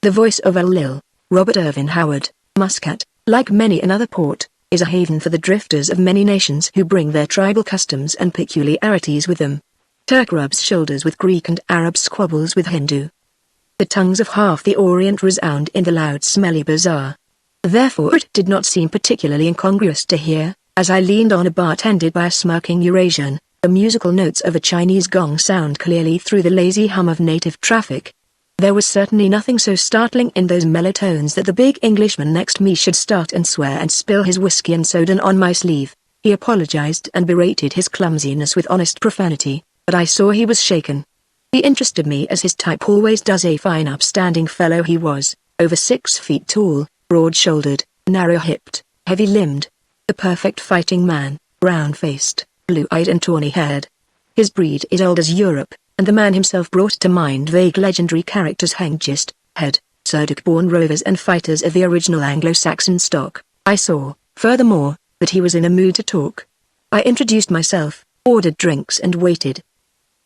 The voice of Lil, Robert Ervin Howard. Muscat, like many another port, is a haven for the drifters of many nations who bring their tribal customs and peculiarities with them. Turk rubs shoulders with Greek and Arab squabbles with Hindu. The tongues of half the Orient resound in the loud smelly bazaar. Therefore it did not seem particularly incongruous to hear, as I leaned on a bar tended by a smirking Eurasian, the musical notes of a Chinese gong sound clearly through the lazy hum of native traffic. There was certainly nothing so startling in those mellow tones that the big Englishman next me should start and swear and spill his whiskey and soda on my sleeve. He apologized and berated his clumsiness with honest profanity, but I saw he was shaken. He interested me as his type always does. A fine upstanding fellow he was, over 6 feet tall, broad-shouldered, narrow-hipped, heavy-limbed. The perfect fighting man, round-faced, blue-eyed and tawny-haired. His breed is old as Europe, and the man himself brought to mind vague legendary characters Hengist, Head, Serduk-born rovers and fighters of the original Anglo-Saxon stock. I saw, furthermore, that he was in a mood to talk. I introduced myself, ordered drinks and waited.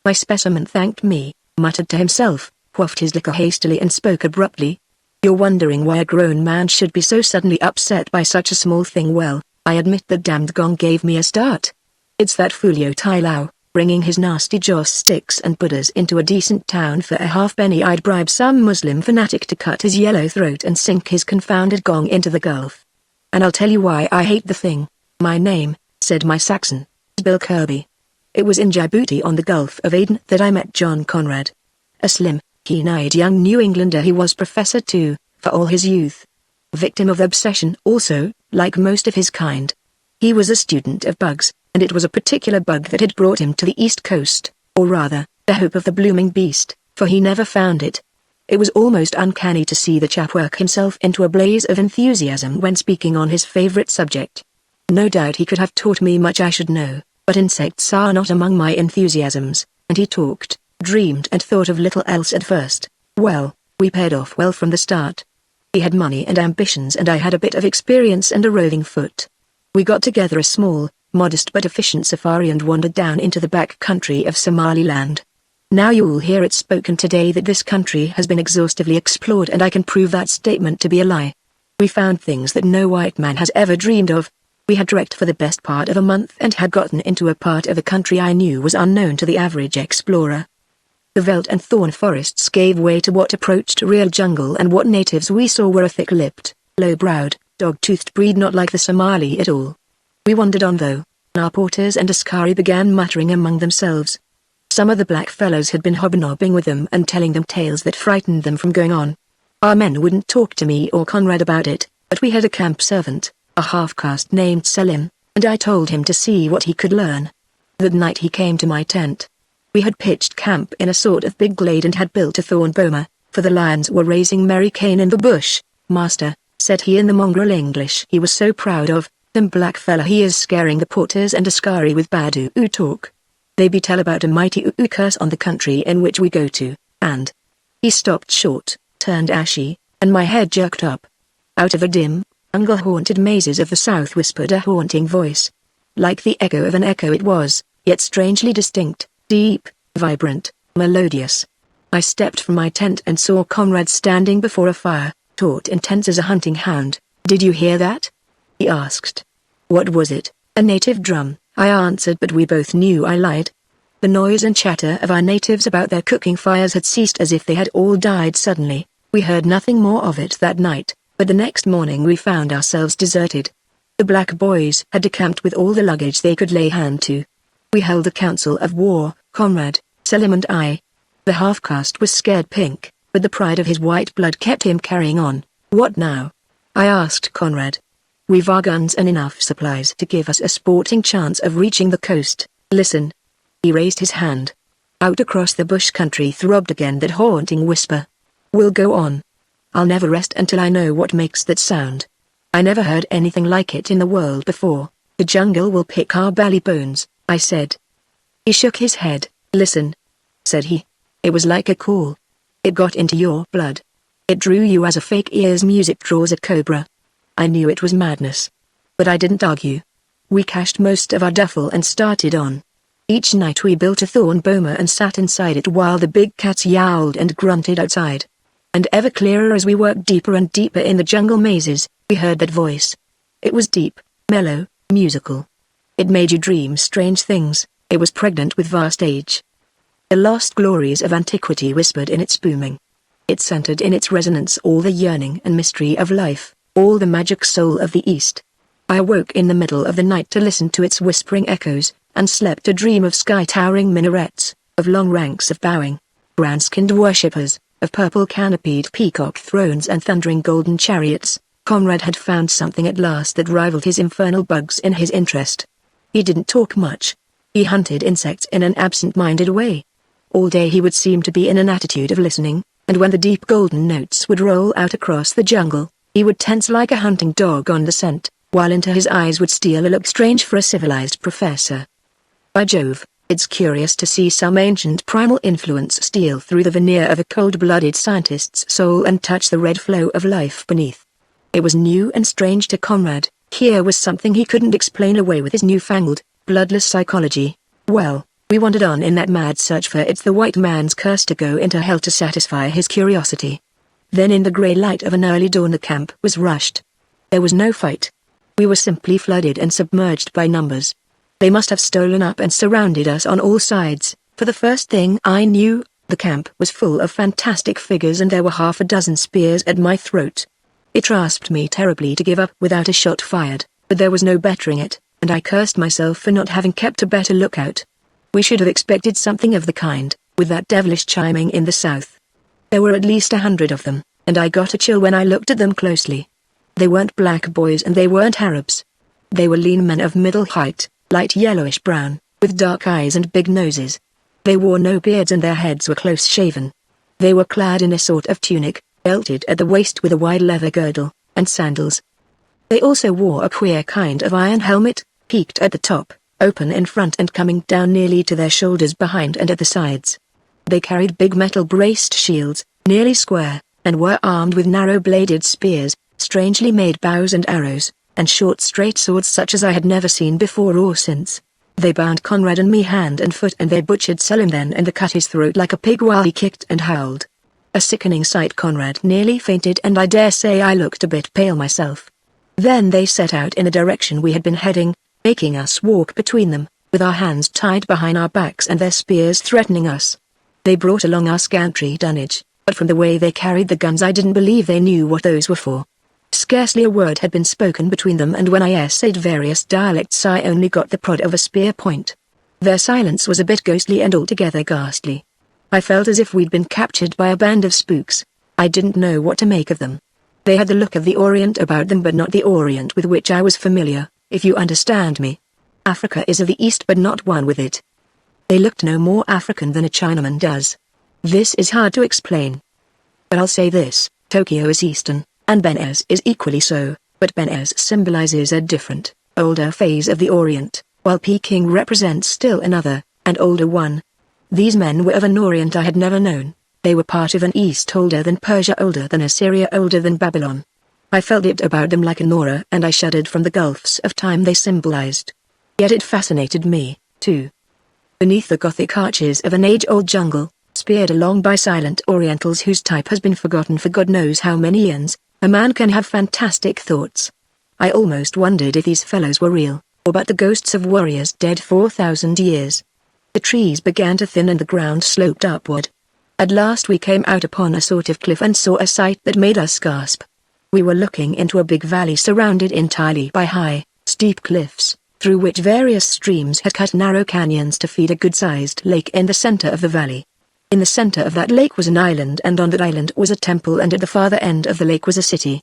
My specimen thanked me, muttered to himself, quaffed his liquor hastily and spoke abruptly. You're wondering why a grown man should be so suddenly upset by such a small thing. Well, I admit the damned gong gave me a start. It's that Fulio Tai Lao, bringing his nasty joss sticks and Buddhas into a decent town for a halfpenny. I'd bribe some Muslim fanatic to cut his yellow throat and sink his confounded gong into the Gulf. And I'll tell you why I hate the thing. My name, said my Saxon, is Bill Kirby. It was in Djibouti on the Gulf of Aden that I met John Conrad. A slim, keen-eyed young New Englander he was, professor too, for all his youth. Victim of obsession also, like most of his kind. He was a student of bugs, and it was a particular bug that had brought him to the East Coast, or rather, the hope of the blooming beast, for he never found it. It was almost uncanny to see the chap work himself into a blaze of enthusiasm when speaking on his favorite subject. No doubt he could have taught me much I should know, but insects are not among my enthusiasms, and he talked, dreamed and thought of little else at first. Well, we paired off well from the start. He had money and ambitions and I had a bit of experience and a roving foot. We got together a small, modest but efficient safari and wandered down into the back country of Somaliland. Now you'll hear it spoken today that this country has been exhaustively explored, and I can prove that statement to be a lie. We found things that no white man has ever dreamed of. We had trekked for the best part of a month and had gotten into a part of the country I knew was unknown to the average explorer. The veldt and thorn forests gave way to what approached real jungle, and what natives we saw were a thick-lipped, low-browed, dog-toothed breed not like the Somali at all. We wandered on though. Our porters and Askari began muttering among themselves. Some of the black fellows had been hobnobbing with them and telling them tales that frightened them from going on. Our men wouldn't talk to me or Conrad about it, but we had a camp servant, a half-caste named Selim, and I told him to see what he could learn. That night he came to my tent. We had pitched camp in a sort of big glade and had built a thorn boma, for the lions were raising merry cane in the bush. Master, said he in the mongrel English he was so proud of, them black fella he is scaring the porters and Askari with bad talk. They be tell about a mighty curse on the country in which we go to, and... He stopped short, turned ashy, and my head jerked up. Out of the dim, jungle-haunted mazes of the south whispered a haunting voice. Like the echo of an echo it was, yet strangely distinct, deep, vibrant, melodious. I stepped from my tent and saw Conrad standing before a fire, taut and tense as a hunting hound. Did you hear that? He asked. What was it? A native drum, I answered, but we both knew I lied. The noise and chatter of our natives about their cooking fires had ceased as if they had all died suddenly. We heard nothing more of it that night, but the next morning we found ourselves deserted. The black boys had decamped with all the luggage they could lay hand to. We held a council of war, Conrad, Selim and I. The half-caste was scared pink, but the pride of his white blood kept him carrying on. What now? I asked Conrad. We've our guns and enough supplies to give us a sporting chance of reaching the coast. Listen. He raised his hand. Out across the bush country throbbed again that haunting whisper. We'll go on. I'll never rest until I know what makes that sound. I never heard anything like it in the world before. The jungle will pick our belly bones, I said. He shook his head. Listen, said he. It was like a call. It got into your blood. It drew you as a fake ear's music draws a cobra. I knew it was madness. But I didn't argue. We cached most of our duffel and started on. Each night we built a thorn boma and sat inside it while the big cats yowled and grunted outside. And ever clearer as we worked deeper and deeper in the jungle mazes, we heard that voice. It was deep, mellow, musical. It made you dream strange things. It was pregnant with vast age. The lost glories of antiquity whispered in its booming. It centered in its resonance all the yearning and mystery of life, all the magic soul of the East. I awoke in the middle of the night to listen to its whispering echoes, and slept to dream of sky-towering minarets, of long ranks of bowing, brown-skinned worshippers, of purple-canopied peacock thrones and thundering golden chariots. Conrad had found something at last that rivaled his infernal bugs in his interest. He didn't talk much. He hunted insects in an absent-minded way. All day he would seem to be in an attitude of listening, and when the deep golden notes would roll out across the jungle, he would tense like a hunting dog on the scent, while into his eyes would steal a look strange for a civilized professor. By Jove, it's curious to see some ancient primal influence steal through the veneer of a cold-blooded scientist's soul and touch the red flow of life beneath. It was new and strange to Conrad. Here was something he couldn't explain away with his newfangled, bloodless psychology. Well, we wandered on in that mad search, for it's the white man's curse to go into hell to satisfy his curiosity. Then in the grey light of an early dawn the camp was rushed. There was no fight. We were simply flooded and submerged by numbers. They must have stolen up and surrounded us on all sides, for the first thing I knew, the camp was full of fantastic figures and there were half a dozen spears at my throat. It rasped me terribly to give up without a shot fired, but there was no bettering it, and I cursed myself for not having kept a better lookout. We should have expected something of the kind, with that devilish chiming in the south. There were at least 100 of them, and I got a chill when I looked at them closely. They weren't black boys and they weren't Arabs. They were lean men of middle height, light yellowish-brown, with dark eyes and big noses. They wore no beards and their heads were close-shaven. They were clad in a sort of tunic, belted at the waist with a wide leather girdle, and sandals. They also wore a queer kind of iron helmet, peaked at the top, open in front and coming down nearly to their shoulders behind and at the sides. They carried big metal-braced shields, nearly square, and were armed with narrow-bladed spears, strangely made bows and arrows, and short straight swords such as I had never seen before or since. They bound Conrad and me hand and foot and they butchered Selim then and cut his throat like a pig while he kicked and howled. A sickening sight. Conrad nearly fainted and I dare say I looked a bit pale myself. Then they set out in the direction we had been heading, making us walk between them, with our hands tied behind our backs and their spears threatening us. They brought along our scantry dunnage, but from the way they carried the guns I didn't believe they knew what those were for. Scarcely a word had been spoken between them, and when I essayed various dialects I only got the prod of a spear point. Their silence was a bit ghostly and altogether ghastly. I felt as if we'd been captured by a band of spooks. I didn't know what to make of them. They had the look of the Orient about them but not the Orient with which I was familiar, if you understand me. Africa is of the East but not one with it. They looked no more African than a Chinaman does. This is hard to explain. But I'll say this, Tokyo is Eastern, and Benares is equally so, but Benares symbolizes a different, older phase of the Orient, while Peking represents still another, and older one. These men were of an Orient I had never known. They were part of an East older than Persia, older than Assyria, older than Babylon. I felt it about them like an aura and I shuddered from the gulfs of time they symbolized. Yet it fascinated me, too. Beneath the Gothic arches of an age-old jungle, speared along by silent Orientals whose type has been forgotten for God knows how many eons, a man can have fantastic thoughts. I almost wondered if these fellows were real, or but the ghosts of warriors dead 4,000 years. The trees began to thin and the ground sloped upward. At last we came out upon a sort of cliff and saw a sight that made us gasp. We were looking into a big valley surrounded entirely by high, steep cliffs, through which various streams had cut narrow canyons to feed a good-sized lake in the center of the valley. In the center of that lake was an island, and on that island was a temple, and at the farther end of the lake was a city.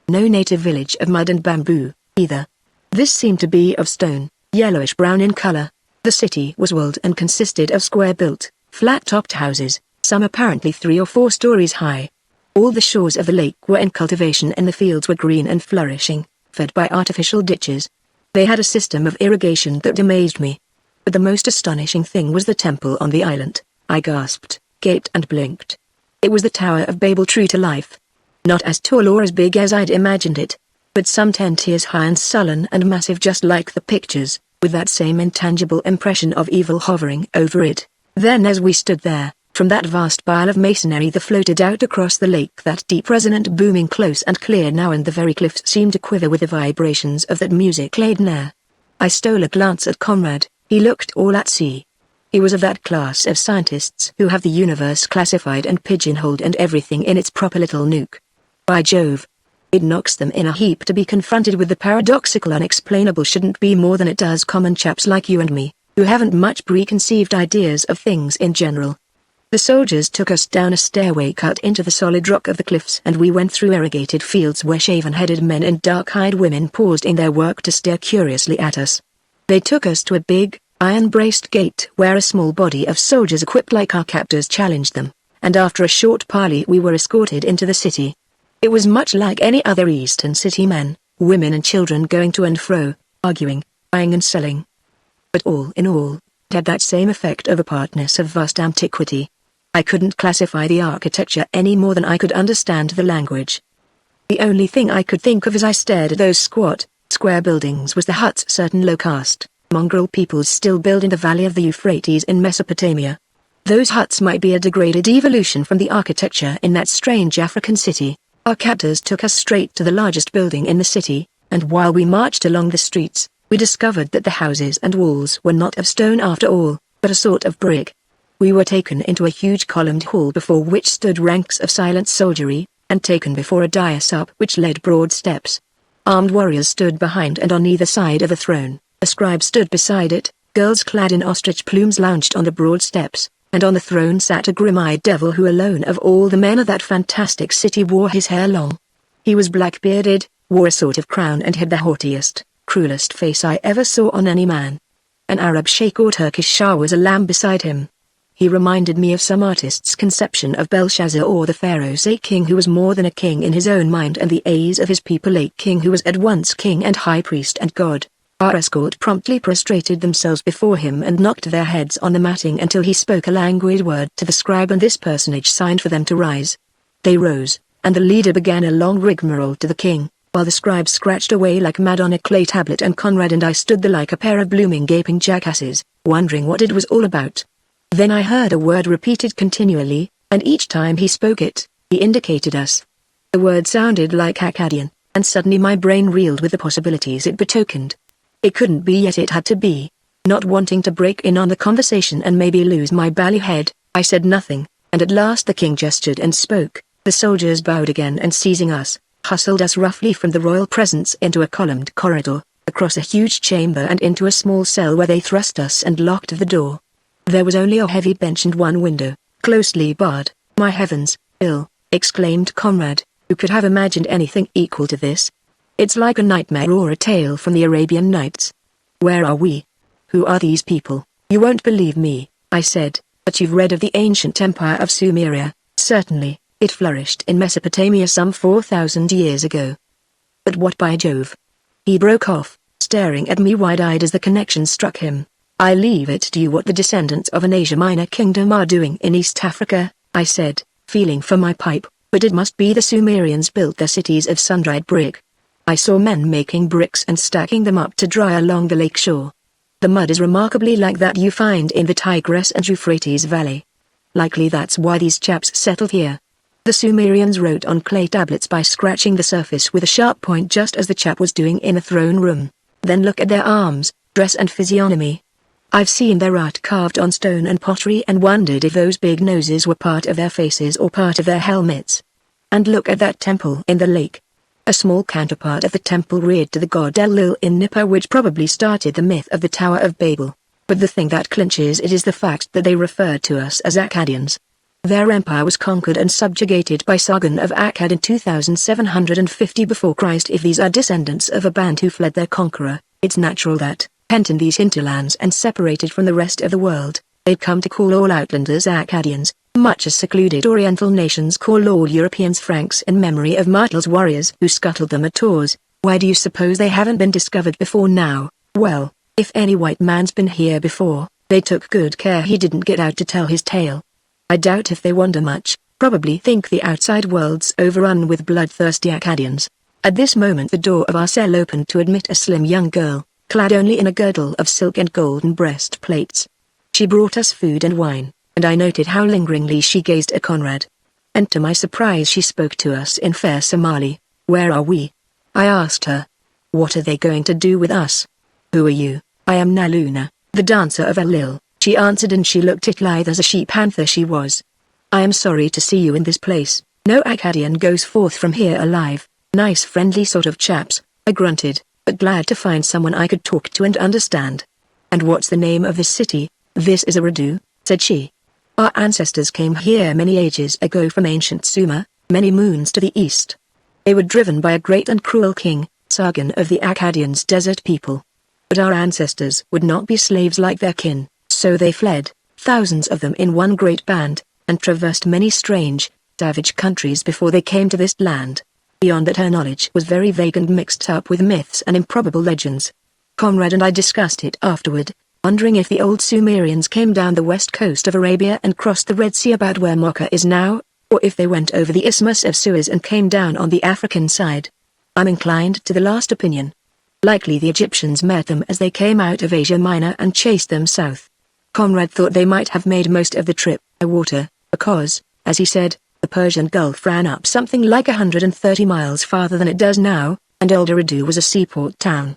No native village of mud and bamboo, either. This seemed to be of stone, yellowish-brown in color. The city was walled and consisted of square-built, flat-topped houses, some apparently 3 or 4 stories high. All the shores of the lake were in cultivation and the fields were green and flourishing, fed by artificial ditches. They had a system of irrigation that amazed me. But the most astonishing thing was the temple on the island. I gasped, gaped and blinked. It was the Tower of Babel true to life. Not as tall or as big as I'd imagined it, but some 10 tiers high and sullen and massive just like the pictures, with that same intangible impression of evil hovering over it. Then as we stood there, From that vast pile of masonry that floated out across the lake, that deep resonant booming close and clear now, and the very cliffs seemed to quiver with the vibrations of that music-laden air. I stole a glance at Conrad. He looked all at sea. He was of that class of scientists who have the universe classified and pigeonholed and everything in its proper little nook. By Jove! It knocks them in a heap to be confronted with the paradoxical unexplainable shouldn't be more than it does common chaps like you and me, who haven't much preconceived ideas of things in general. The soldiers took us down a stairway cut into the solid rock of the cliffs, and we went through irrigated fields where shaven-headed men and dark-eyed women paused in their work to stare curiously at us. They took us to a big, iron-braced gate where a small body of soldiers equipped like our captors challenged them, and after a short parley we were escorted into the city. It was much like any other eastern city, men, women and children going to and fro, arguing, buying and selling. But all in all, it had that same effect of apartness of vast antiquity. I couldn't classify the architecture any more than I could understand the language. The only thing I could think of as I stared at those squat, square buildings was the huts certain low-caste, mongrel peoples still build in the valley of the Euphrates in Mesopotamia. Those huts might be a degraded evolution from the architecture in that strange African city. Our captors took us straight to the largest building in the city, and while we marched along the streets, we discovered that the houses and walls were not of stone after all, but a sort of brick. We were taken into a huge columned hall before which stood ranks of silent soldiery, and taken before a dais up which led broad steps. Armed warriors stood behind and on either side of the throne, a scribe stood beside it, girls clad in ostrich plumes lounged on the broad steps, and on the throne sat a grim-eyed devil who alone of all the men of that fantastic city wore his hair long. He was black-bearded, wore a sort of crown and had the haughtiest, cruelest face I ever saw on any man. An Arab sheikh or Turkish shah was a lamb beside him. He reminded me of some artist's conception of Belshazzar or the Pharaoh's a king who was more than a king in his own mind, and the A's of his people a king who was at once king and high priest and god. Our escort promptly prostrated themselves before him and knocked their heads on the matting until he spoke a languid word to the scribe and this personage signed for them to rise. They rose, and the leader began a long rigmarole to the king, while the scribe scratched away like mad on a clay tablet, and Conrad and I stood there like a pair of blooming gaping jackasses, wondering what it was all about. Then I heard a word repeated continually, and each time he spoke it, he indicated us. The word sounded like Akkadian, and suddenly my brain reeled with the possibilities it betokened. It couldn't be, yet it had to be. Not wanting to break in on the conversation and maybe lose my bally head, I said nothing, and at last the king gestured and spoke. The soldiers bowed again and seizing us, hustled us roughly from the royal presence into a columned corridor, across a huge chamber and into a small cell where they thrust us and locked the door. There was only a heavy bench and one window, closely barred. My heavens, Bill, exclaimed Conrad, who could have imagined anything equal to this? It's like a nightmare or a tale from the Arabian Nights. Where are we? Who are these people? You won't believe me, I said, but you've read of the ancient empire of Sumeria. Certainly, it flourished in Mesopotamia some 4,000 years ago. But what, by Jove? He broke off, staring at me wide-eyed as the connection struck him. I leave it to you what the descendants of an Asia Minor kingdom are doing in East Africa, I said, feeling for my pipe, but it must be the Sumerians built their cities of sun-dried brick. I saw men making bricks and stacking them up to dry along the lake shore. The mud is remarkably like that you find in the Tigris and Euphrates Valley. Likely that's why these chaps settled here. The Sumerians wrote on clay tablets by scratching the surface with a sharp point, just as the chap was doing in the throne room. Then look at their arms, dress and physiognomy. I've seen their art carved on stone and pottery and wondered if those big noses were part of their faces or part of their helmets. And look at that temple in the lake. A small counterpart of the temple reared to the god Enlil in Nippur, which probably started the myth of the Tower of Babel. But the thing that clinches it is the fact that they referred to us as Akkadians. Their empire was conquered and subjugated by Sargon of Akkad in 2750 before Christ. If these are descendants of a band who fled their conqueror, it's natural that, pent in these hinterlands and separated from the rest of the world, they'd come to call all outlanders Akkadians, much as secluded Oriental nations call all Europeans Franks in memory of Martel's warriors who scuttled them at Tours. Why do you suppose they haven't been discovered before now? Well, if any white man's been here before, they took good care he didn't get out to tell his tale. I doubt if they wonder much, probably think the outside world's overrun with bloodthirsty Akkadians. At this moment the door of our cell opened to admit a slim young girl, clad only in a girdle of silk and golden breastplates. She brought us food and wine, and I noted how lingeringly she gazed at Conrad. And to my surprise she spoke to us in fair Somali. "Where are we?" I asked her. "What are they going to do with us?" "Who are you?" "I am Naluna, the dancer of Elil," she answered, and she looked as lithe as a she-panther she was. "I am sorry to see you in this place. No Akkadian goes forth from here alive." "Nice friendly sort of chaps," I grunted, but glad to find someone I could talk to and understand. "And what's the name of this city?" "This is Eridu," said she. "Our ancestors came here many ages ago from ancient Sumer, many moons to the east. They were driven by a great and cruel king, Sargon of the Akkadians' desert people. But our ancestors would not be slaves like their kin, so they fled, thousands of them in one great band, and traversed many strange, savage countries before they came to this land." Beyond that her knowledge was very vague and mixed up with myths and improbable legends. Conrad and I discussed it afterward, wondering if the old Sumerians came down the west coast of Arabia and crossed the Red Sea about where Mocha is now, or if they went over the Isthmus of Suez and came down on the African side. I'm inclined to the last opinion. Likely the Egyptians met them as they came out of Asia Minor and chased them south. Conrad thought they might have made most of the trip by water, because, as he said, the Persian Gulf ran up something like 130 miles farther than it does now, and Old Eridu was a seaport town.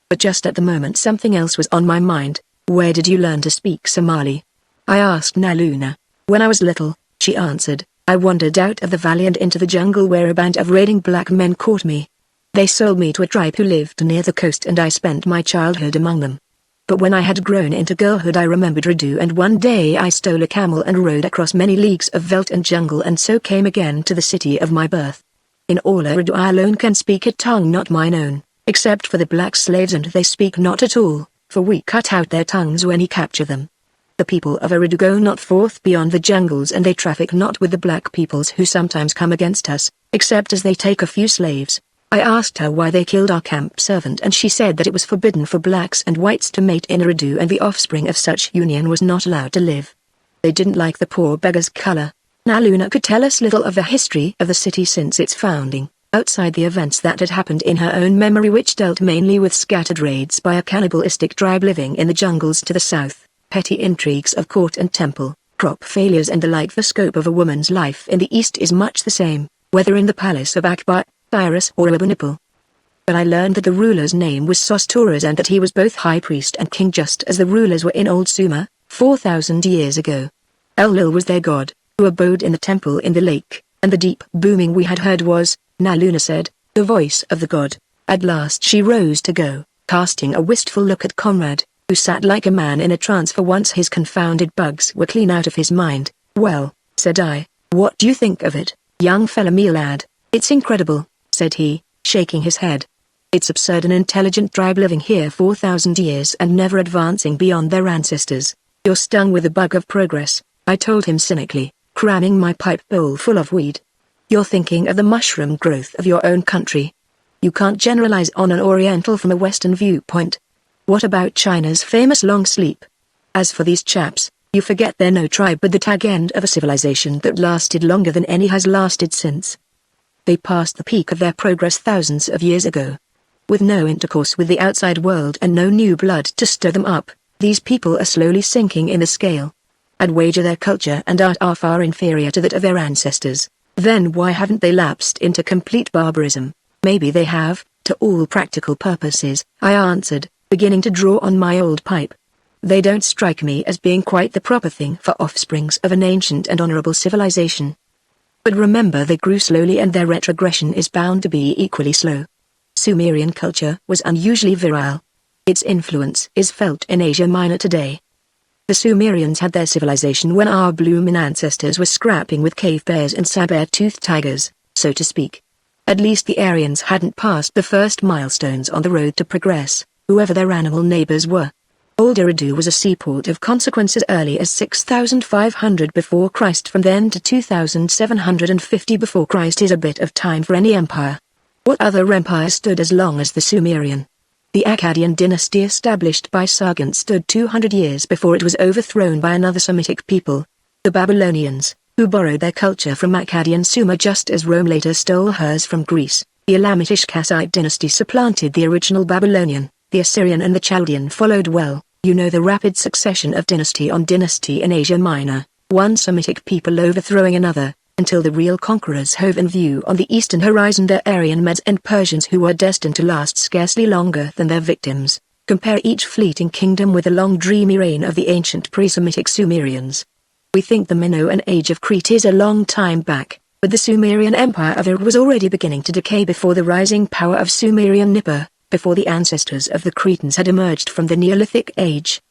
But just at the moment something else was on my mind. "Where did you learn to speak Somali?" I asked Naluna. "When I was little," she answered, "I wandered out of the valley and into the jungle where a band of raiding black men caught me. They sold me to a tribe who lived near the coast and I spent my childhood among them. But when I had grown into girlhood I remembered Eridu, and one day I stole a camel and rode across many leagues of veldt and jungle and so came again to the city of my birth. In all Eridu I alone can speak a tongue not mine own, except for the black slaves, and they speak not at all, for we cut out their tongues when he captured them. The people of Eridu go not forth beyond the jungles, and they traffic not with the black peoples who sometimes come against us, except as they take a few slaves." I asked her why they killed our camp servant, and she said that it was forbidden for blacks and whites to mate in Eridu, and the offspring of such union was not allowed to live. They didn't like the poor beggar's color. Naluna could tell us little of the history of the city since its founding, outside the events that had happened in her own memory, which dealt mainly with scattered raids by a cannibalistic tribe living in the jungles to the south, petty intrigues of court and temple, crop failures and the like. The scope of a woman's life in the east is much the same, whether in the palace of Akbar, Cyrus or Abunipal. But I learned that the ruler's name was Sostorus and that he was both high priest and king, just as the rulers were in Old Sumer, 4,000 years ago. Enlil was their god, who abode in the temple in the lake, and the deep booming we had heard was, Naluna said, the voice of the god. At last she rose to go, casting a wistful look at Conrad, who sat like a man in a trance, for once his confounded bugs were clean out of his mind. "Well," said I, "what do you think of it, young fella me lad?" "It's incredible," said he, shaking his head. "It's absurd, an intelligent tribe living here 4,000 years and never advancing beyond their ancestors." "You're stung with the bug of progress," I told him cynically, cramming my pipe bowl full of weed. "You're thinking of the mushroom growth of your own country. You can't generalize on an Oriental from a Western viewpoint. What about China's famous long sleep? As for these chaps, you forget they're no tribe but the tag end of a civilization that lasted longer than any has lasted since. They passed the peak of their progress thousands of years ago. With no intercourse with the outside world and no new blood to stir them up, these people are slowly sinking in the scale. I'd wager their culture and art are far inferior to that of their ancestors. Then why haven't they lapsed into complete barbarism?" "Maybe they have, to all practical purposes," I answered, beginning to draw on my old pipe. "They don't strike me as being quite the proper thing for offsprings of an ancient and honorable civilization. But remember, they grew slowly and their retrogression is bound to be equally slow. Sumerian culture was unusually virile. Its influence is felt in Asia Minor today. The Sumerians had their civilization when our bloomin' ancestors were scrapping with cave bears and saber-toothed tigers, so to speak. At least the Aryans hadn't passed the first milestones on the road to progress, whoever their animal neighbors were. Old Eridu was a seaport of consequence as early as 6500 before Christ. From then to 2750 before Christ is a bit of time for any empire. What other empire stood as long as the Sumerian? The Akkadian dynasty established by Sargon stood 200 years before it was overthrown by another Semitic people, the Babylonians, who borrowed their culture from Akkadian Sumer just as Rome later stole hers from Greece. The Elamitish Kassite dynasty supplanted the original Babylonian. The Assyrian and the Chaldean followed well, You know the rapid succession of dynasty on dynasty in Asia Minor, one Semitic people overthrowing another, until the real conquerors hove in view on the eastern horizon their Aryan Medes and Persians who were destined to last scarcely longer than their victims. Compare each fleeting kingdom with the long dreamy reign of the ancient pre-Semitic Sumerians. We think the Minoan age of Crete is a long time back, but the Sumerian Empire of Ur was already beginning to decay before the rising power of Sumerian Nippur, before the ancestors of the Cretans had emerged from the Neolithic age.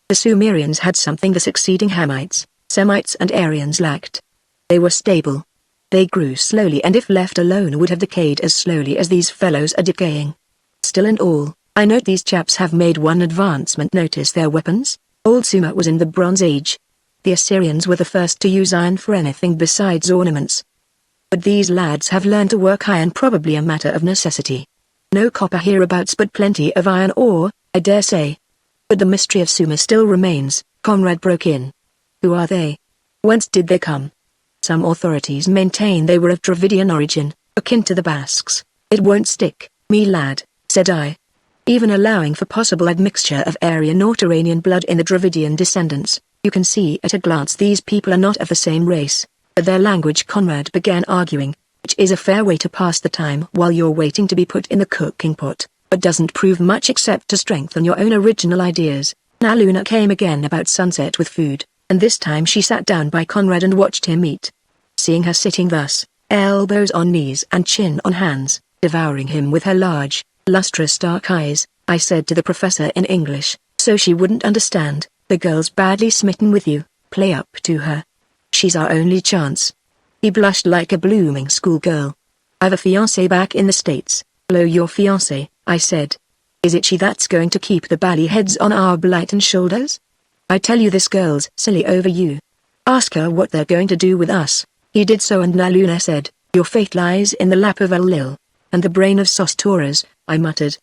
The Sumerians had something the succeeding Hamites, Semites and Aryans lacked. They were stable. They grew slowly and if left alone would have decayed as slowly as these fellows are decaying. Still and all, I note these chaps have made one advancement. Notice their weapons? Old Sumer was in the Bronze Age. The Assyrians were the first to use iron for anything besides ornaments. But these lads have learned to work iron, probably a matter of necessity. No copper hereabouts but plenty of iron ore, I dare say. But the mystery of Sumer still remains, Conrad broke in. Who are they? Whence did they come? Some authorities maintain they were of Dravidian origin, akin to the Basques. It won't stick, me lad, said I. Even allowing for possible admixture of Aryan or Turanian blood in the Dravidian descendants, you can see at a glance these people are not of the same race. But their language, Conrad began arguing, which is a fair way to pass the time while you're waiting to be put in the cooking pot, but doesn't prove much except to strengthen your own original ideas. Now Luna came again about sunset with food, and this time she sat down by Conrad and watched him eat. Seeing her sitting thus, elbows on knees and chin on hands, devouring him with her large, lustrous dark eyes, I said to the professor in English, so she wouldn't understand, the girl's badly smitten with you, play up to her. She's our only chance. He blushed like a blooming schoolgirl. I've a fiancé back in the States. Blow your fiancé, I said. Is it she that's going to keep the bally heads on our blighted shoulders? I tell you this girl's silly over you. Ask her what they're going to do with us. He did so and Naluna said, your fate lies in the lap of Enlil, and the brain of Sostoras, I muttered.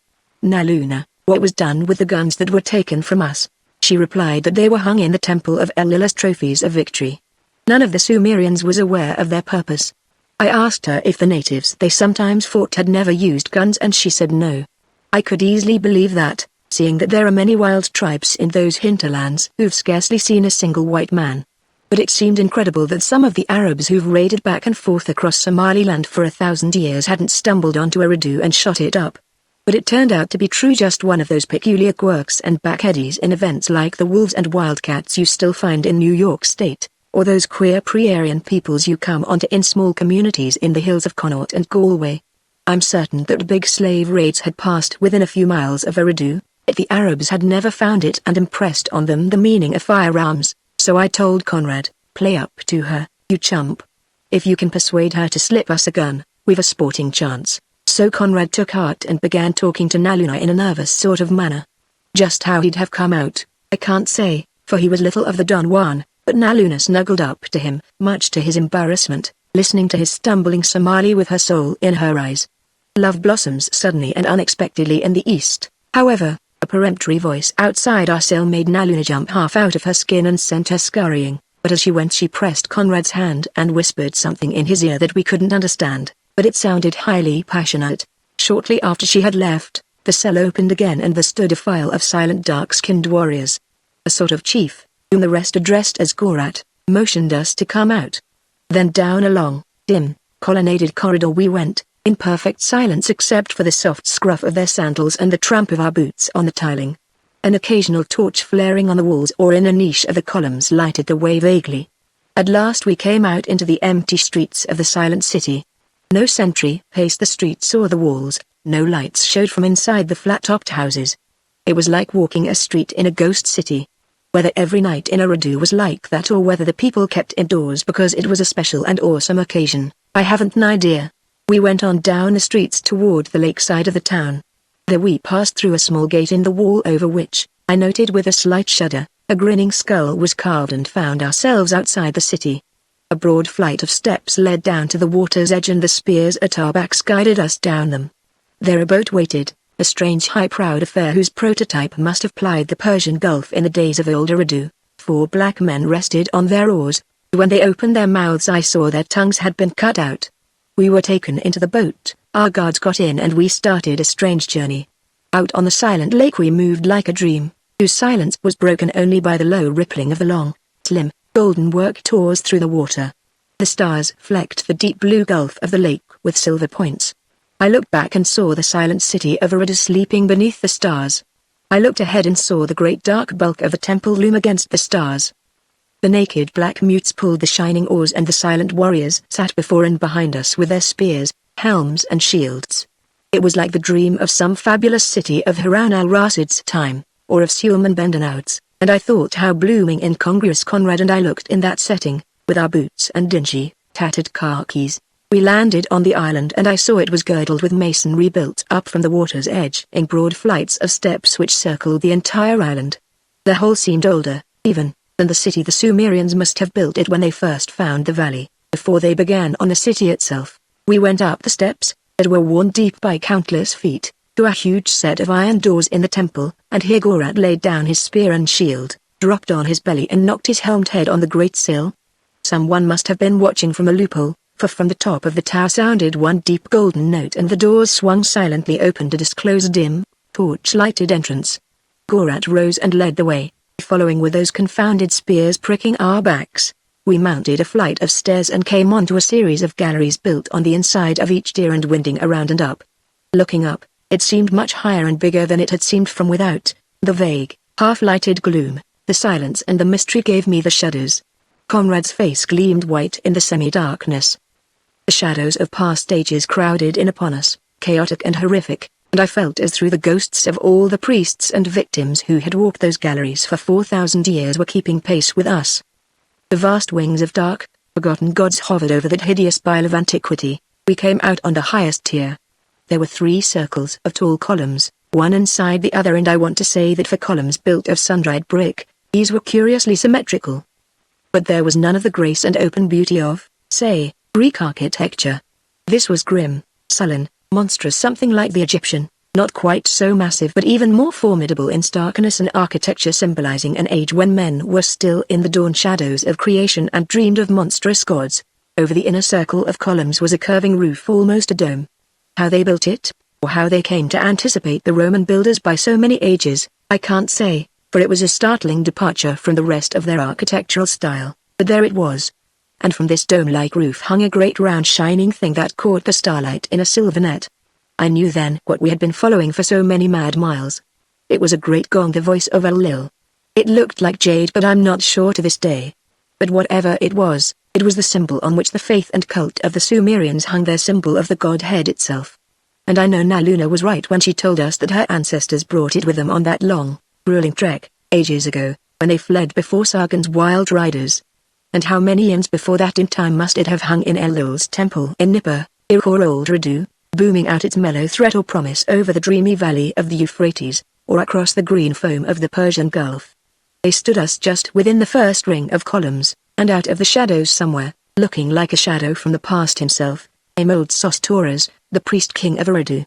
Naluna, what was done with the guns that were taken from us? She replied that they were hung in the temple of Enlil as trophies of victory. None of the Sumerians was aware of their purpose. I asked her if the natives they sometimes fought had never used guns and she said no. I could easily believe that, seeing that there are many wild tribes in those hinterlands who've scarcely seen a single white man. But it seemed incredible that some of the Arabs who've raided back and forth across Somaliland for 1,000 years hadn't stumbled onto Eridu and shot it up. But it turned out to be true, just one of those peculiar quirks and backheadies in events like the wolves and wildcats you still find in New York State, or those queer pre-Aryan peoples you come onto in small communities in the hills of Connaught and Galway. I'm certain that big slave raids had passed within a few miles of Eridu, yet the Arabs had never found it and impressed on them the meaning of firearms, so I told Conrad, play up to her, you chump. If you can persuade her to slip us a gun, we've a sporting chance. So Conrad took heart and began talking to Naluna in a nervous sort of manner. Just how he'd have come out, I can't say, for he was little of the Don Juan, but Naluna snuggled up to him, much to his embarrassment, listening to his stumbling Somali with her soul in her eyes. Love blossoms suddenly and unexpectedly in the east, however. A peremptory voice outside our cell made Naluna jump half out of her skin and sent her scurrying, but as she went she pressed Conrad's hand and whispered something in his ear that we couldn't understand, but it sounded highly passionate. Shortly after she had left, the cell opened again and there stood a file of silent dark-skinned warriors. A sort of chief, whom the rest addressed as Gorat, motioned us to come out. Then down a long, dim, colonnaded corridor we went, in perfect silence except for the soft scruff of their sandals and the tramp of our boots on the tiling. An occasional torch flaring on the walls or in a niche of the columns lighted the way vaguely. At last we came out into the empty streets of the silent city. No sentry paced the streets or the walls, no lights showed from inside the flat-topped houses. It was like walking a street in a ghost city. Whether every night in Eridu was like that or whether the people kept indoors because it was a special and awesome occasion, I haven't an idea. We went on down the streets toward the lakeside of the town. There we passed through a small gate in the wall over which, I noted with a slight shudder, a grinning skull was carved and found ourselves outside the city. A broad flight of steps led down to the water's edge and the spears at our backs guided us down them. There a boat waited, a strange high-prowed affair whose prototype must have plied the Persian Gulf in the days of old Eridu. 4 black men rested on their oars. When they opened their mouths I saw their tongues had been cut out. We were taken into the boat, our guards got in and we started a strange journey. Out on the silent lake we moved like a dream, whose silence was broken only by the low rippling of the long, slim, golden work tours through the water. The stars flecked the deep blue gulf of the lake with silver points. I looked back and saw the silent city of Eridu sleeping beneath the stars. I looked ahead and saw the great dark bulk of the temple loom against the stars. The naked black mutes pulled the shining oars and the silent warriors sat before and behind us with their spears, helms and shields. It was like the dream of some fabulous city of Harun al-Rasid's time, or of Suleiman ben Daud's, and I thought how blooming incongruous Conrad and I looked in that setting, with our boots and dingy, tattered khakis. We landed on the island and I saw it was girdled with masonry built up from the water's edge in broad flights of steps which circled the entire island. The whole seemed older, even, than the city the Sumerians must have built it when they first found the valley, before they began on the city itself. We went up the steps, that were worn deep by countless feet, to a huge set of iron doors in the temple, and here Gorat laid down his spear and shield, dropped on his belly and knocked his helmed head on the great sill. Someone must have been watching from a loophole, for from the top of the tower sounded one deep golden note and the doors swung silently open to disclose a dim, torch-lighted entrance. Gorat rose and led the way, following with those confounded spears pricking our backs. We mounted a flight of stairs and came onto a series of galleries built on the inside of each tier and winding around and up. Looking up, it seemed much higher and bigger than it had seemed from without. The vague, half-lighted gloom, the silence and the mystery gave me the shudders. Conrad's face gleamed white in the semi-darkness. The shadows of past ages crowded in upon us, chaotic and horrific, and I felt as through the ghosts of all the priests and victims who had walked those galleries for 4,000 years were keeping pace with us. The vast wings of dark, forgotten gods hovered over that hideous pile of antiquity. We came out on the highest tier. There were 3 circles of tall columns, one inside the other, and I want to say that for columns built of sun-dried brick, these were curiously symmetrical. But there was none of the grace and open beauty of, say, Greek architecture. This was grim, sullen, monstrous, something like the Egyptian, not quite so massive but even more formidable in starkness and architecture, symbolizing an age when men were still in the dawn shadows of creation and dreamed of monstrous gods. Over the inner circle of columns was a curving roof, almost a dome. How they built it, or how they came to anticipate the Roman builders by so many ages, I can't say, for it was a startling departure from the rest of their architectural style, but there it was. And from this dome-like roof hung a great round shining thing that caught the starlight in a silver net. I knew then what we had been following for so many mad miles. It was a great gong, the voice of El-Lil. It looked like jade, but I'm not sure to this day. But whatever it was the symbol on which the faith and cult of the Sumerians hung, their symbol of the godhead itself. And I know now Luna was right when she told us that her ancestors brought it with them on that long, grueling trek, ages ago, when they fled before Sargon's wild riders. And how many eons before that in time must it have hung in El-Lil's temple in Nippur, or old Eridu, booming out its mellow threat or promise over the dreamy valley of the Euphrates, or across the green foam of the Persian Gulf. They stood us just within the first ring of columns, and out of the shadows somewhere, looking like a shadow from the past himself, came old Sostorres, the priest-king of Eridu.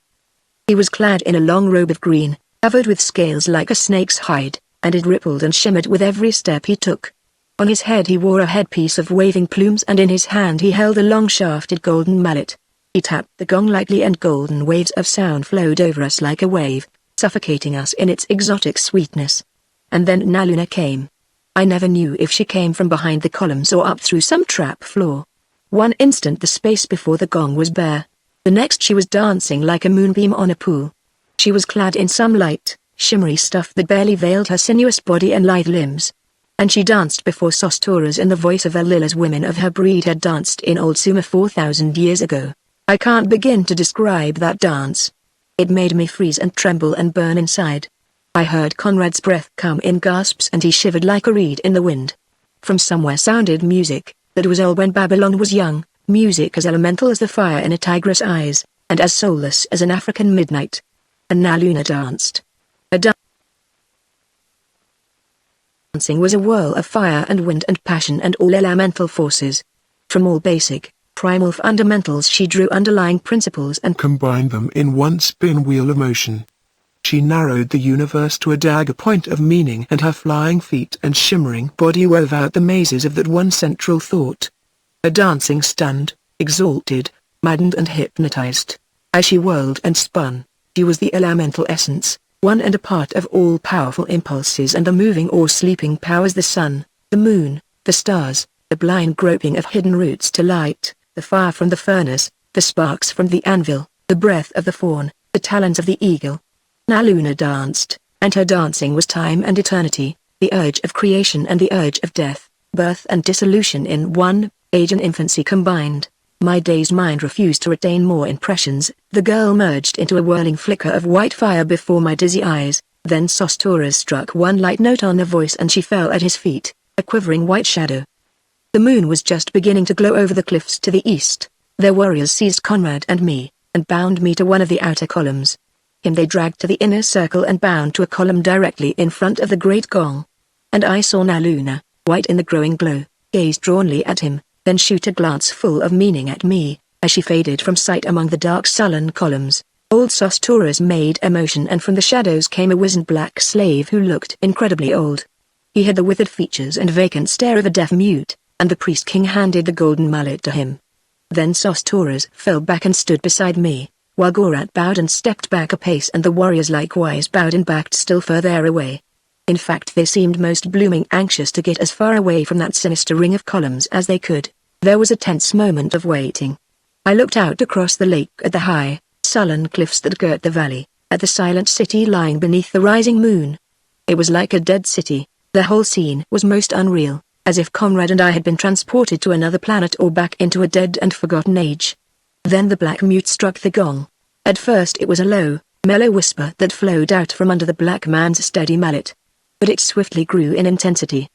He was clad in a long robe of green, covered with scales like a snake's hide, and it rippled and shimmered with every step he took. On his head he wore a headpiece of waving plumes, and in his hand he held a long-shafted golden mallet. He tapped the gong lightly, and golden waves of sound flowed over us like a wave, suffocating us in its exotic sweetness. And then Naluna came. I never knew if she came from behind the columns or up through some trap floor. One instant the space before the gong was bare. The next she was dancing like a moonbeam on a pool. She was clad in some light, shimmery stuff that barely veiled her sinuous body and lithe limbs. And she danced before Sostorres in the voice of El-Lil as women of her breed had danced in old Sumer 4,000 years ago. I can't begin to describe that dance. It made me freeze and tremble and burn inside. I heard Conrad's breath come in gasps, and he shivered like a reed in the wind. From somewhere sounded music that was old when Babylon was young, music as elemental as the fire in a tigress' eyes, and as soulless as an African midnight. And Naluna danced. Dancing was a whirl of fire and wind and passion and all elemental forces. From all basic, primal fundamentals she drew underlying principles and combined them in one spin wheel of motion. She narrowed the universe to a dagger point of meaning, and her flying feet and shimmering body wove out the mazes of that one central thought. A dancing stunned, exalted, maddened and hypnotized. As she whirled and spun, she was the elemental essence, one and a part of all powerful impulses and the moving or sleeping powers: the sun, the moon, the stars, the blind groping of hidden roots to light, the fire from the furnace, the sparks from the anvil, the breath of the fawn, the talons of the eagle. Now Luna danced, and her dancing was time and eternity, the urge of creation and the urge of death, birth and dissolution in one, age and infancy combined. My dazed mind refused to retain more impressions. The girl merged into a whirling flicker of white fire before my dizzy eyes, then Sostorus struck one light note on her voice and she fell at his feet, a quivering white shadow. The moon was just beginning to glow over the cliffs to the east. Their warriors seized Conrad and me, and bound me to one of the outer columns. Him they dragged to the inner circle and bound to a column directly in front of the great gong. And I saw now Luna, white in the growing glow, gaze drawnly at him, then shoot a glance full of meaning at me, as she faded from sight among the dark sullen columns. Old Sostorus made a motion and from the shadows came a wizened black slave who looked incredibly old. He had the withered features and vacant stare of a deaf mute, and the priest king handed the golden mallet to him. Then Sostorus fell back and stood beside me, while Gorat bowed and stepped back a pace and the warriors likewise bowed and backed still further away. In fact, they seemed most blooming anxious to get as far away from that sinister ring of columns as they could. There was a tense moment of waiting. I looked out across the lake at the high, sullen cliffs that girt the valley, at the silent city lying beneath the rising moon. It was like a dead city. The whole scene was most unreal, as if Conrad and I had been transported to another planet or back into a dead and forgotten age. Then the black mute struck the gong. At first it was a low, mellow whisper that flowed out from under the black man's steady mallet. But it swiftly grew in intensity.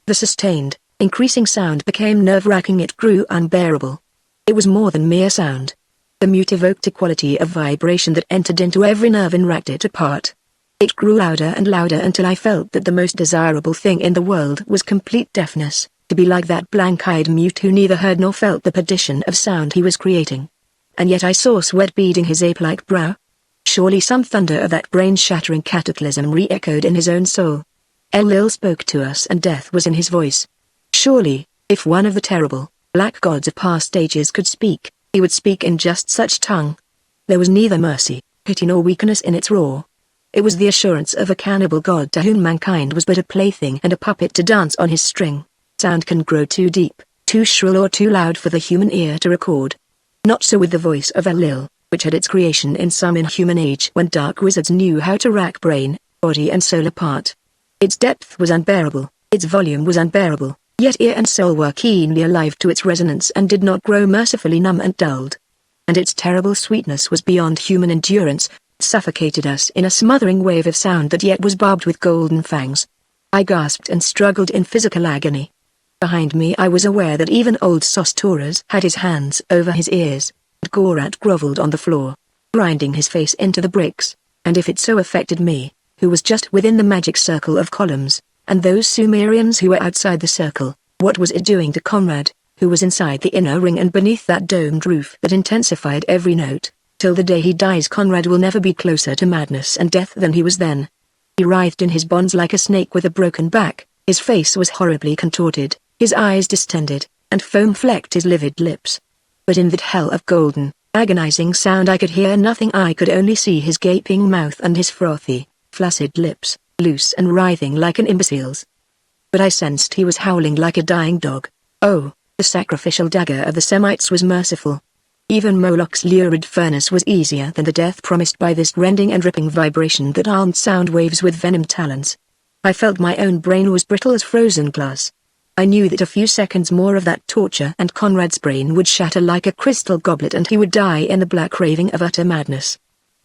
The sustained, increasing sound became nerve-wracking. It grew unbearable. It was more than mere sound. The mute evoked a quality of vibration that entered into every nerve and racked it apart. It grew louder and louder until I felt that the most desirable thing in the world was complete deafness, to be like that blank-eyed mute who neither heard nor felt the perdition of sound he was creating. And yet I saw sweat beading his ape-like brow. Surely some thunder of that brain-shattering cataclysm re-echoed in his own soul. El-Lil spoke to us and death was in his voice. Surely, if one of the terrible, black gods of past ages could speak, he would speak in just such tongue. There was neither mercy, pity nor weakness in its roar. It was the assurance of a cannibal god to whom mankind was but a plaything and a puppet to dance on his string. Sound can grow too deep, too shrill or too loud for the human ear to record. Not so with the voice of El-Lil, which had its creation in some inhuman age when dark wizards knew how to rack brain, body and soul apart. Its depth was unbearable, its volume was unbearable, yet ear and soul were keenly alive to its resonance and did not grow mercifully numb and dulled. And its terrible sweetness was beyond human endurance, suffocated us in a smothering wave of sound that yet was barbed with golden fangs. I gasped and struggled in physical agony. Behind me I was aware that even old Sostorus had his hands over his ears, and Gorat grovelled on the floor, grinding his face into the bricks, and if it so affected me, who was just within the magic circle of columns, and those Sumerians who were outside the circle, what was it doing to Conrad, who was inside the inner ring and beneath that domed roof that intensified every note? Till the day he dies Conrad will never be closer to madness and death than he was then. He writhed in his bonds like a snake with a broken back, his face was horribly contorted, his eyes distended, and foam flecked his livid lips. But in that hell of golden, agonizing sound I could hear nothing. I could only see his gaping mouth and his frothy, flaccid lips, loose and writhing like an imbecile's. But I sensed he was howling like a dying dog. Oh, the sacrificial dagger of the Semites was merciful. Even Moloch's lurid furnace was easier than the death promised by this rending and ripping vibration that armed sound waves with venomed talons. I felt my own brain was brittle as frozen glass. I knew that a few seconds more of that torture and Conrad's brain would shatter like a crystal goblet and he would die in the black raving of utter madness.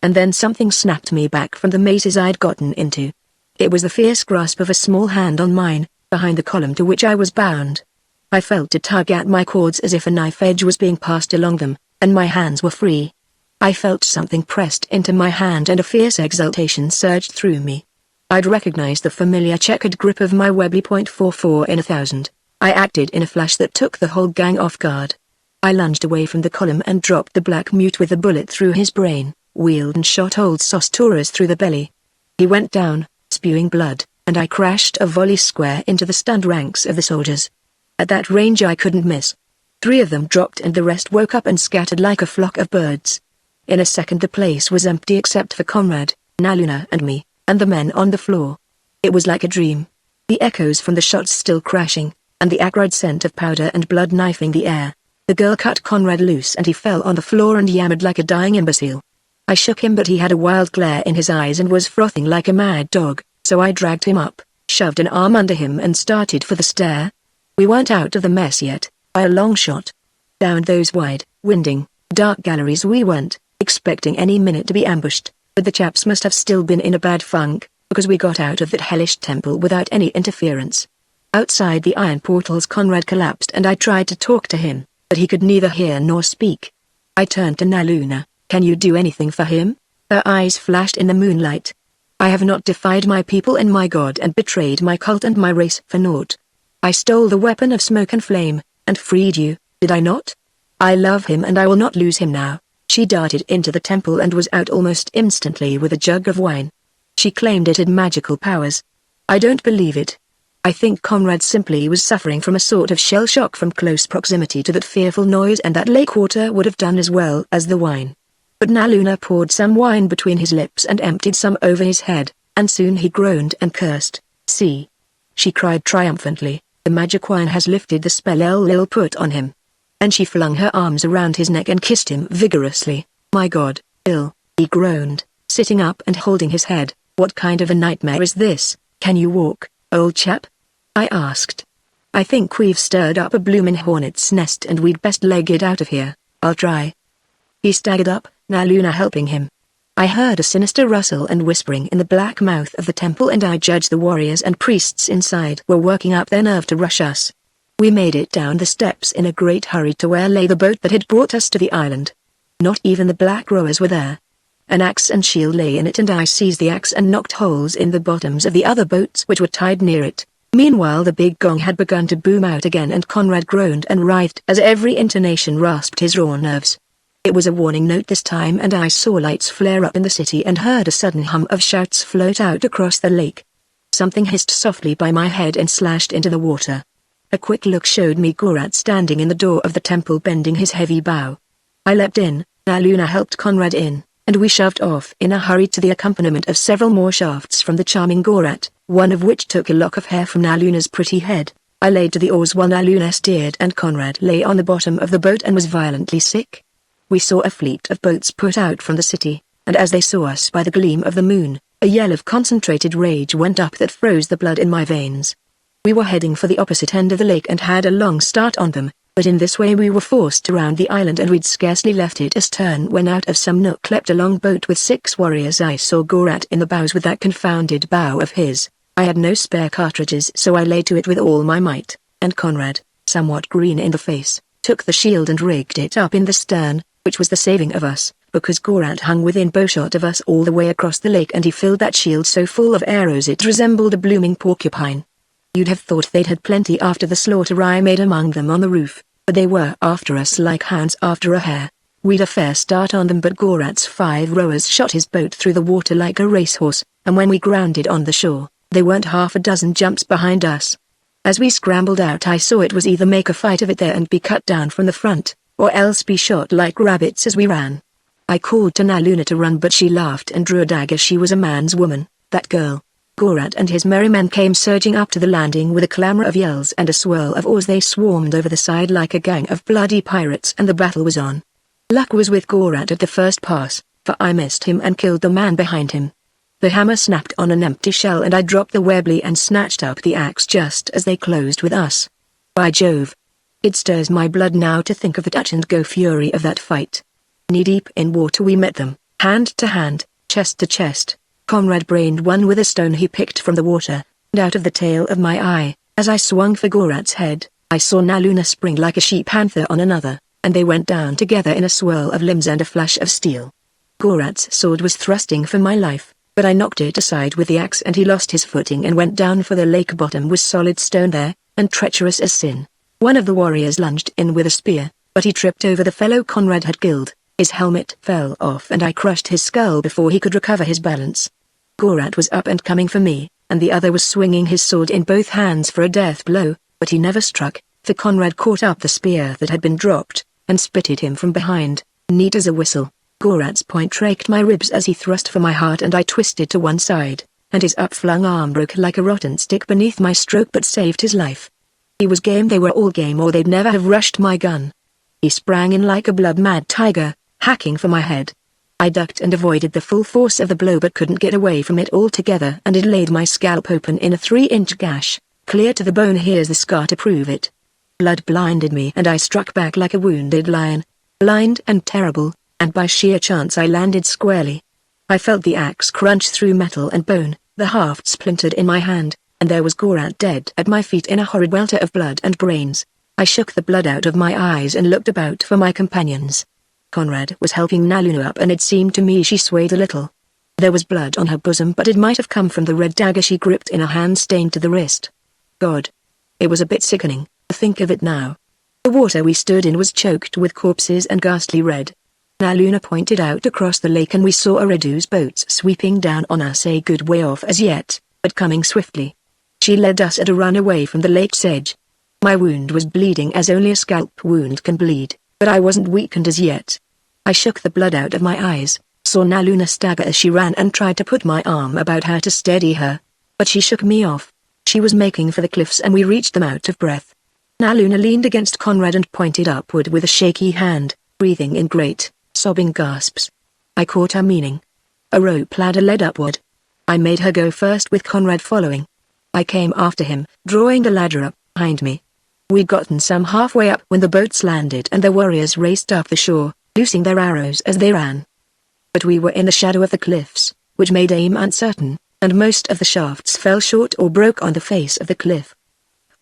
And then something snapped me back from the mazes I'd gotten into. It was the fierce grasp of a small hand on mine, behind the column to which I was bound. I felt it tug at my cords as if a knife edge was being passed along them, and my hands were free. I felt something pressed into my hand and a fierce exultation surged through me. I'd recognized the familiar checkered grip of my Webley .44 in 1000. I acted in a flash that took the whole gang off guard. I lunged away from the column and dropped the black mute with a bullet through his brain, wheeled and shot old Sostorus through the belly. He went down, spewing blood, and I crashed a volley square into the stunned ranks of the soldiers. At that range I couldn't miss. 3 of them dropped and the rest woke up and scattered like a flock of birds. In a second the place was empty except for Conrad, Naluna and me, and the men on the floor. It was like a dream. The echoes from the shots still crashing, and the acrid scent of powder and blood knifing the air. The girl cut Conrad loose and he fell on the floor and yammered like a dying imbecile. I shook him but he had a wild glare in his eyes and was frothing like a mad dog, so I dragged him up, shoved an arm under him and started for the stair. We weren't out of the mess yet, by a long shot. Down those wide, winding, dark galleries we went, expecting any minute to be ambushed, but the chaps must have still been in a bad funk, because we got out of that hellish temple without any interference. Outside the iron portals Conrad collapsed and I tried to talk to him, but he could neither hear nor speak. I turned to Naluna. Can you do anything for him? Her eyes flashed in the moonlight. I have not defied my people and my god and betrayed my cult and my race for naught. I stole the weapon of smoke and flame, and freed you, did I not? I love him and I will not lose him now. She darted into the temple and was out almost instantly with a jug of wine. She claimed it had magical powers. I don't believe it. I think Conrad simply was suffering from a sort of shell shock from close proximity to that fearful noise, and that lake water would have done as well as the wine. But Naluna poured some wine between his lips and emptied some over his head, and soon he groaned and cursed. See, she cried triumphantly, the magic wine has lifted the spell Lil put on him. And she flung her arms around his neck and kissed him vigorously. My God, Il, he groaned, sitting up and holding his head. What kind of a nightmare is this? Can you walk, old chap? I asked. I think we've stirred up a bloomin' hornet's nest and we'd best leg it out of here. I'll try. He staggered up, Naluna helping him. I heard a sinister rustle and whispering in the black mouth of the temple, and I judged the warriors and priests inside were working up their nerve to rush us. We made it down the steps in a great hurry to where lay the boat that had brought us to the island. Not even the black rowers were there. An axe and shield lay in it, and I seized the axe and knocked holes in the bottoms of the other boats which were tied near it. Meanwhile the big gong had begun to boom out again, and Conrad groaned and writhed as every intonation rasped his raw nerves. It was a warning note this time, and I saw lights flare up in the city and heard a sudden hum of shouts float out across the lake. Something hissed softly by my head and slashed into the water. A quick look showed me Gorat standing in the door of the temple bending his heavy bow. I leapt in, Naluna helped Conrad in, and we shoved off in a hurry to the accompaniment of several more shafts from the charming Gorat, one of which took a lock of hair from Naluna's pretty head. I laid to the oars while Naluna steered and Conrad lay on the bottom of the boat and was violently sick. We saw a fleet of boats put out from the city, and as they saw us by the gleam of the moon, a yell of concentrated rage went up that froze the blood in my veins. We were heading for the opposite end of the lake and had a long start on them, but in this way we were forced to round the island, and we'd scarcely left it astern when out of some nook leapt a long boat with 6 warriors. I saw Gorat in the bows with that confounded bow of his. I had no spare cartridges, so I laid to it with all my might, and Conrad, somewhat green in the face, took the shield and rigged it up in the stern, which was the saving of us, because Gorat hung within bowshot of us all the way across the lake, and he filled that shield so full of arrows it resembled a blooming porcupine. You'd have thought they'd had plenty after the slaughter I made among them on the roof, but they were after us like hounds after a hare. We'd a fair start on them, but Gorat's 5 rowers shot his boat through the water like a racehorse, and when we grounded on the shore, they weren't half a dozen jumps behind us. As we scrambled out, I saw it was either make a fight of it there and be cut down from the front, or else be shot like rabbits as we ran. I called to Naluna to run, but she laughed and drew a dagger. She was a man's woman, that girl. Gorat and his merry men came surging up to the landing with a clamor of yells and a swirl of oars. They swarmed over the side like a gang of bloody pirates, and the battle was on. Luck was with Gorat at the first pass, for I missed him and killed the man behind him. The hammer snapped on an empty shell, and I dropped the Webley and snatched up the axe just as they closed with us. By Jove! It stirs my blood now to think of the touch-and-go fury of that fight. Knee-deep in water we met them, hand to hand, chest to chest. Conrad brained one with a stone he picked from the water, and out of the tail of my eye, as I swung for Gorat's head, I saw Naluna spring like a she-panther on another, and they went down together in a swirl of limbs and a flash of steel. Gorat's sword was thrusting for my life, but I knocked it aside with the axe, and he lost his footing and went down, for the lake bottom was solid stone there, and treacherous as sin. One of the warriors lunged in with a spear, but he tripped over the fellow Conrad had killed. His helmet fell off and I crushed his skull before he could recover his balance. Gorat was up and coming for me, and the other was swinging his sword in both hands for a death blow, but he never struck, for Conrad caught up the spear that had been dropped, and spitted him from behind, neat as a whistle. Gorat's point raked my ribs as he thrust for my heart, and I twisted to one side, and his upflung arm broke like a rotten stick beneath my stroke but saved his life. He was game. They were all game, or they'd never have rushed my gun. He sprang in like a blood-mad tiger, hacking for my head. I ducked and avoided the full force of the blow but couldn't get away from it altogether, and it laid my scalp open in a 3-inch gash, clear to the bone. Here's the scar to prove it. Blood blinded me and I struck back like a wounded lion, blind and terrible, and by sheer chance I landed squarely. I felt the axe crunch through metal and bone, the haft splintered in my hand, and there was Gorat dead at my feet in a horrid welter of blood and brains. I shook the blood out of my eyes and looked about for my companions. Conrad was helping Naluna up, and it seemed to me she swayed a little. There was blood on her bosom, but it might have come from the red dagger she gripped in a hand stained to the wrist. God. It was a bit sickening, to think of it now. The water we stood in was choked with corpses and ghastly red. Naluna pointed out across the lake, and we saw Eridu's boats sweeping down on us a good way off as yet, but coming swiftly. She led us at a run away from the lake's edge. My wound was bleeding as only a scalp wound can bleed, but I wasn't weakened as yet. I shook the blood out of my eyes, saw Naluna stagger as she ran, and tried to put my arm about her to steady her. But she shook me off. She was making for the cliffs, and we reached them out of breath. Naluna leaned against Conrad and pointed upward with a shaky hand, breathing in great, sobbing gasps. I caught her meaning. A rope ladder led upward. I made her go first with Conrad following. I came after him, drawing the ladder up behind me. We'd gotten some halfway up when the boats landed and the warriors raced up the shore, loosing their arrows as they ran. But we were in the shadow of the cliffs, which made aim uncertain, and most of the shafts fell short or broke on the face of the cliff.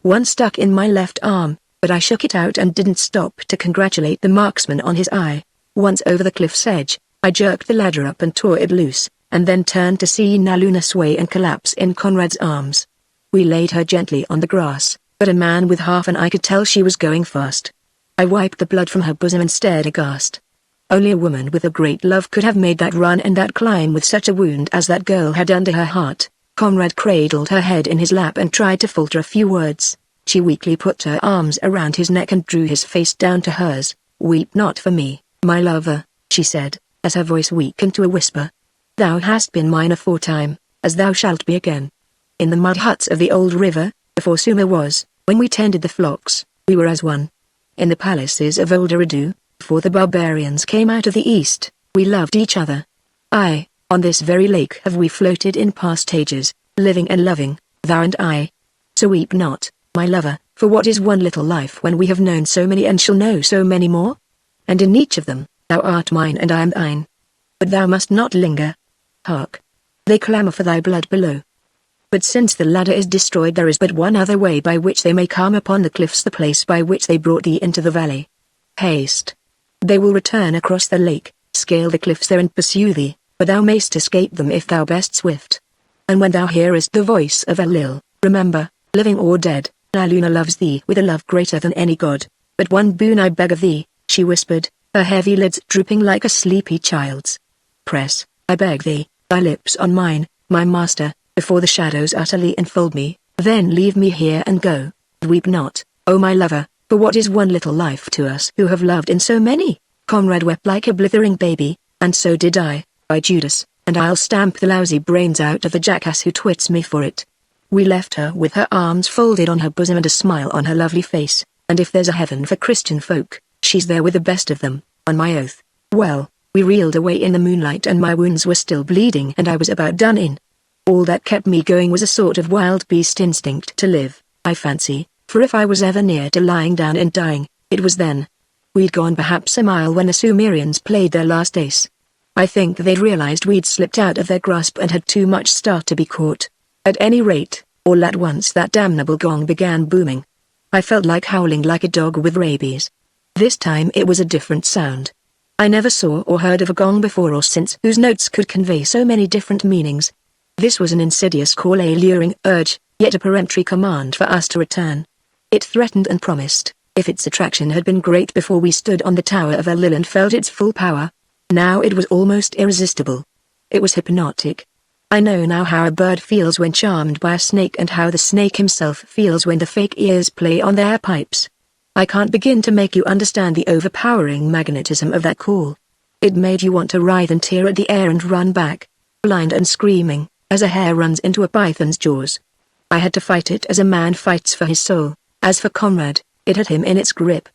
One stuck in my left arm, but I shook it out and didn't stop to congratulate the marksman on his eye. Once over the cliff's edge, I jerked the ladder up and tore it loose, and then turned to see Naluna sway and collapse in Conrad's arms. We laid her gently on the grass, but a man with half an eye could tell she was going fast. I wiped the blood from her bosom and stared aghast. Only a woman with a great love could have made that run and that climb with such a wound as that girl had under her heart. Conrad cradled her head in his lap and tried to falter a few words. She weakly put her arms around his neck and drew his face down to hers. "Weep not for me, my lover," she said, as her voice weakened to a whisper. "Thou hast been mine aforetime, as thou shalt be again. In the mud huts of the old river, before Suma was, when we tended the flocks, we were as one. In the palaces of old Eridu, before the barbarians came out of the east, we loved each other. Aye, on this very lake have we floated in past ages, living and loving, thou and I. So weep not, my lover, for what is one little life when we have known so many and shall know so many more? And in each of them, thou art mine and I am thine. But thou must not linger. Hark! They clamour for thy blood below. But since the ladder is destroyed, there is but one other way by which they may come upon the cliffs, the place by which they brought thee into the valley. Haste. They will return across the lake, scale the cliffs there and pursue thee, but thou mayst escape them if thou best swift. And when thou hearest the voice of Alil, remember, living or dead, Naluna loves thee with a love greater than any god. But one boon I beg of thee," she whispered, her heavy lids drooping like a sleepy child's. "Press, I beg thee, thy lips on mine, my master, before the shadows utterly enfold me, then leave me here and go. Weep not, O my lover, for what is one little life to us who have loved in so many?" Conrad wept like a blithering baby, and so did I, by Judas, and I'll stamp the lousy brains out of the jackass who twits me for it. We left her with her arms folded on her bosom and a smile on her lovely face, and if there's a heaven for Christian folk, she's there with the best of them, on my oath. Well, we reeled away in the moonlight and my wounds were still bleeding and I was about done in. All that kept me going was a sort of wild beast instinct to live, I fancy, for if I was ever near to lying down and dying, it was then. We'd gone perhaps a mile when the Sumerians played their last ace. I think they'd realized we'd slipped out of their grasp and had too much start to be caught. At any rate, all at once that damnable gong began booming. I felt like howling like a dog with rabies. This time it was a different sound. I never saw or heard of a gong before or since whose notes could convey so many different meanings. This was an insidious call, a luring urge, yet a peremptory command for us to return. It threatened and promised, if its attraction had been great before we stood on the tower of Ervin and felt its full power. Now it was almost irresistible. It was hypnotic. I know now how a bird feels when charmed by a snake and how the snake himself feels when the fake ears play on their pipes. I can't begin to make you understand the overpowering magnetism of that call. It made you want to writhe and tear at the air and run back, blind and screaming, as a hare runs into a python's jaws. I had to fight it as a man fights for his soul. As for Conrad, it had him in its grip.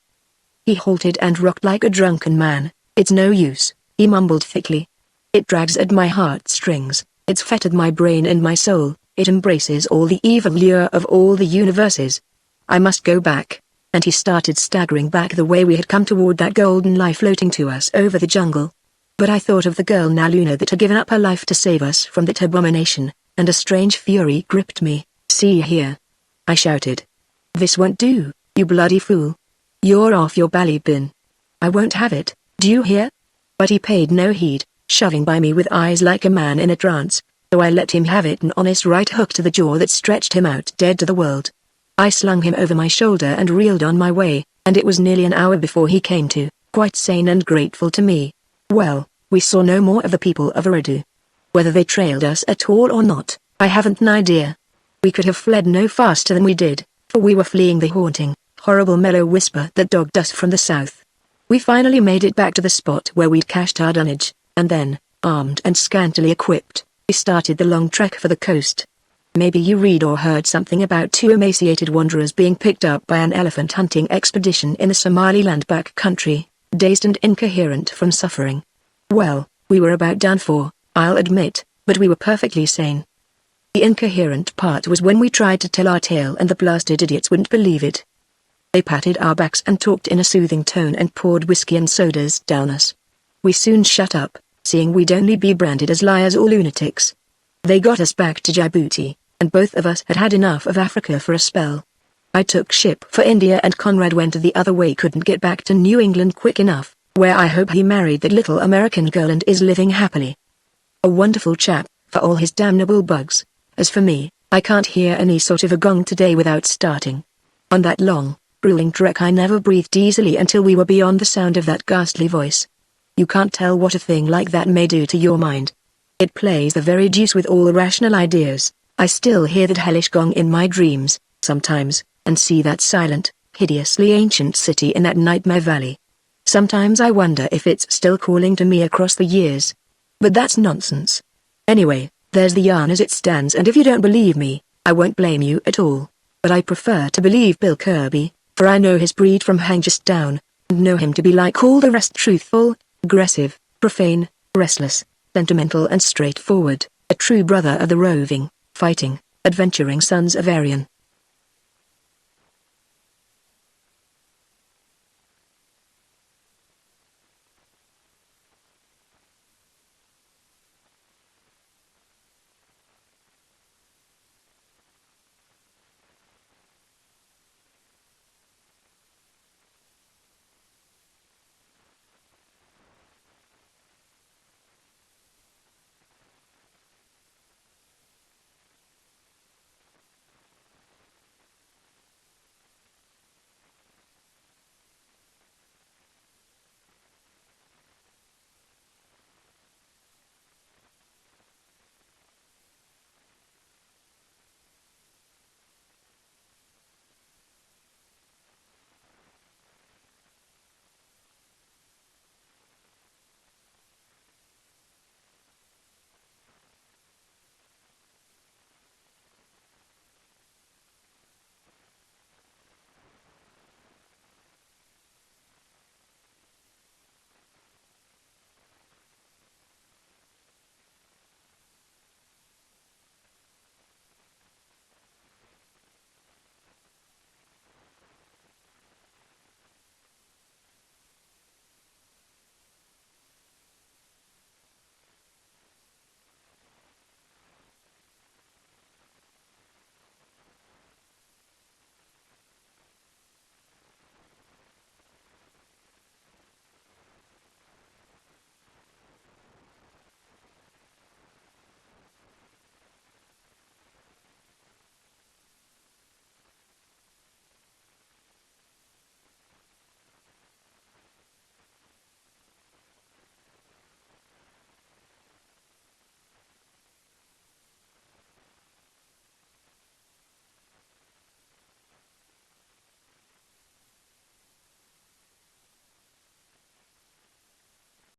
He halted and rocked like a drunken man. "It's no use," he mumbled thickly. "It drags at my heartstrings, it's fettered my brain and my soul, it embraces all the evil lure of all the universes. I must go back." And he started staggering back the way we had come toward that golden life floating to us over the jungle. But I thought of the girl Naluna that had given up her life to save us from that abomination, and a strange fury gripped me. "See here!" I shouted. "This won't do, you bloody fool. You're off your bally bin. I won't have it, do you hear?" But he paid no heed, shoving by me with eyes like a man in a trance, so I let him have it, an honest right hook to the jaw that stretched him out dead to the world. I slung him over my shoulder and reeled on my way, and it was nearly an hour before he came to, quite sane and grateful to me. Well, we saw no more of the people of Eridu. Whether they trailed us at all or not, I haven't an idea. We could have fled no faster than we did, for we were fleeing the haunting, horrible mellow whisper that dogged us from the south. We finally made it back to the spot where we'd cached our dunnage, and then, armed and scantily equipped, we started the long trek for the coast. Maybe you read or heard something about 2 emaciated wanderers being picked up by an elephant hunting expedition in the Somaliland back country, dazed and incoherent from suffering. Well, we were about done for, I'll admit, but we were perfectly sane. The incoherent part was when we tried to tell our tale and the blasted idiots wouldn't believe it. They patted our backs and talked in a soothing tone and poured whiskey and sodas down us. We soon shut up, seeing we'd only be branded as liars or lunatics. They got us back to Djibouti, and both of us had had enough of Africa for a spell. I took ship for India and Conrad went the other way, couldn't get back to New England quick enough, where I hope he married that little American girl and is living happily. A wonderful chap, for all his damnable bugs. As for me, I can't hear any sort of a gong today without starting. On that long, grueling trek I never breathed easily until we were beyond the sound of that ghastly voice. You can't tell what a thing like that may do to your mind. It plays the very deuce with all rational ideas. I still hear that hellish gong in my dreams, sometimes, and see that silent, hideously ancient city in that nightmare valley. Sometimes I wonder if it's still calling to me across the years. But that's nonsense. Anyway, there's the yarn as it stands, and if you don't believe me, I won't blame you at all. But I prefer to believe Bill Kirby, for I know his breed from hang just down, and know him to be like all the rest, truthful, aggressive, profane, restless, sentimental and straightforward, a true brother of the roving, fighting, adventuring sons of Aryan.